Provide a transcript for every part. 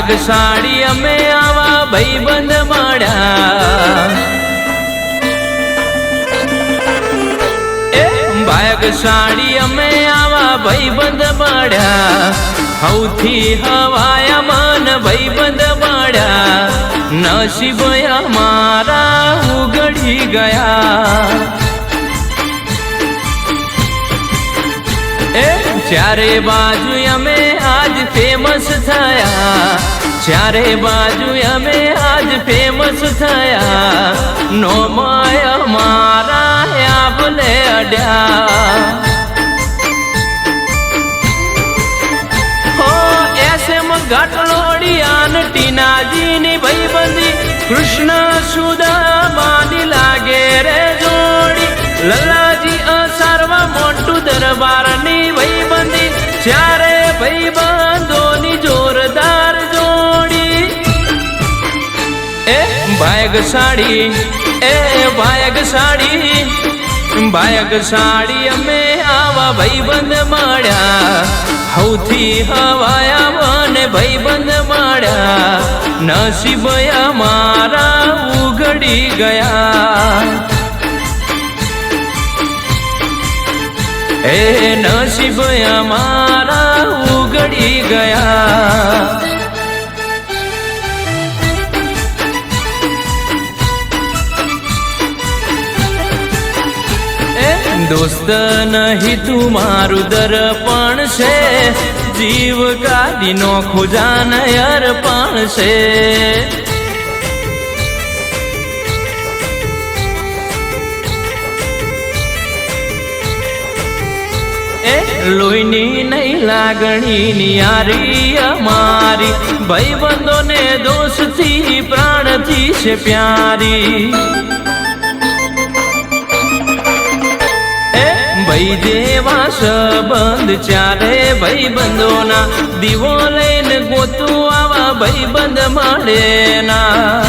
ભાગશાળી અમે આવા ભાઈબંધ મળ્યા, ભાગશાળી અમે આવા ભાઈબંધ મળ્યા, સૌથી હવાયા મન ભાઈબંધ મળ્યા, નસીબ અમારા ઉગડી ગયા। ચારે બાજુ અમે આજ ફેમસ થયા, ચારે બાજુ અમે આજ ફેમસ થયા, નોમય અમારા આભલે અડ્યા। હો એસએમ ઘાટલોડિયાન ટીનાજીની ભાઈબંધી, કૃષ્ણ સુદામાની લાગે રે જોડી, લલ્લાજી અસારવા મોટું દરબારની ભાઈબંધી, ચારે ભાઈબંધોની જોરદાર જોડી। ભાગશાળી ભાગશાળી ભાગશાળી અમે આવા ભાઈબંધ મળ્યા, સૌથી હવાયા મને ભાઈબંધ મળ્યા, નસીબ અમારા ઉઘડી ગયા। નસીબ અમારા ઉગડી ગયા। દોસ્ત નહીં તું મારું દર્પણ છે, જીવ કાઢી નોખો જાન અર્પણ છે। લોહીની નહીં લાગણીની યારી અમારી, ભાઈબંધોને દોસ્તથી પ્રાણથી છે પ્યારી। ભાઈ જેવા સંબંધ ચારે ભાઈબંધોના, દીવો લઈને ગોતું આવા ભાઈબંધ મળે ના।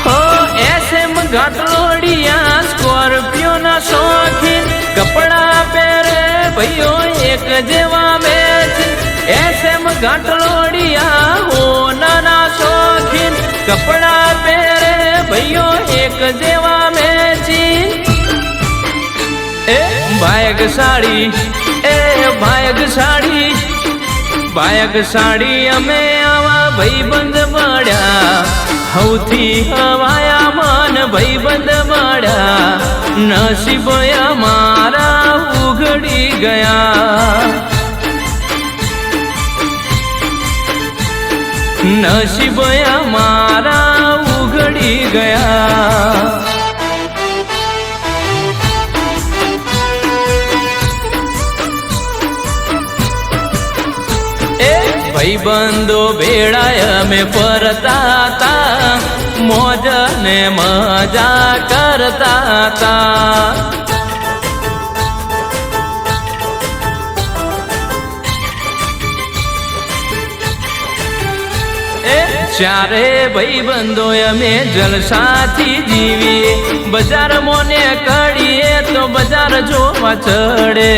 હો એસએમ ઘાટલોડિયા સ્કોર્પિયોના શોખીન, કપડા પહેરે ભાઈઓ એક જેવા મેચ, એસએમ ઘાટલોડિયા હો નાના શોખીન, કપડા પહેરે ભાઈઓ એક જેવા મેચી। ભાગશાળી ભાગશાળી ભાગશાળી અમે આવા ભાઈબંધ મળ્યા, સૌથી હવાયા મન ભાઈબંધ મળ્યા, નસીબ અમારા ઉઘડી ગયા। નસીબ અમારા ઉઘડી ગયા। ભાઈબંધો ભેળાય અમે ફરતા તા, મોજ ને મજા કરતા તા। ચારે ભાઈબંધો અમે જલસાથી જીવીએ, બજાર મોને કડીએ તો બજાર જોવા ચડે।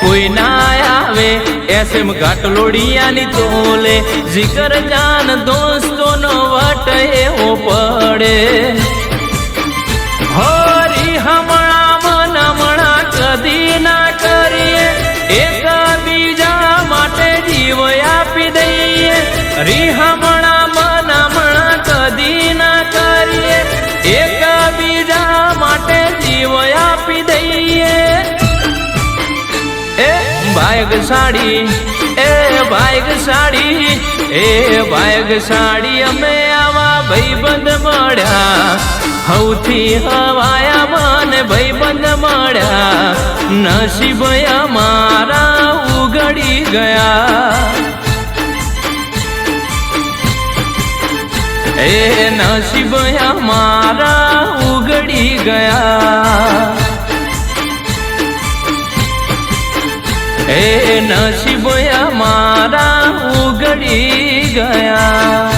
કોઈ ના આવે એસએમ ઘાટલોડિયાની તોલે, જીગર જાન દોસ્તોનો વટ એવો પડે। હરી હમણાં મનમણા કદી ના કરીએ, એક બીજા માટે જીવ આપી દઈએ। હરી હમણાં મનમણા કદી ના કરીએ, એક બીજા માટે જીવ આપી દઈએ। ભાગશાળી ભાગશાળી ભાગશાળી અમે આવા ભાઈબંધ મળ્યા, સૌથી હવાયા મને ભાઈબંધ મળ્યા, નસીબ અમારા ઉઘડી ગયા। નસીબ અમારા ઉઘડી ગયા। નસીબ અમારા ઉગડી ગયા।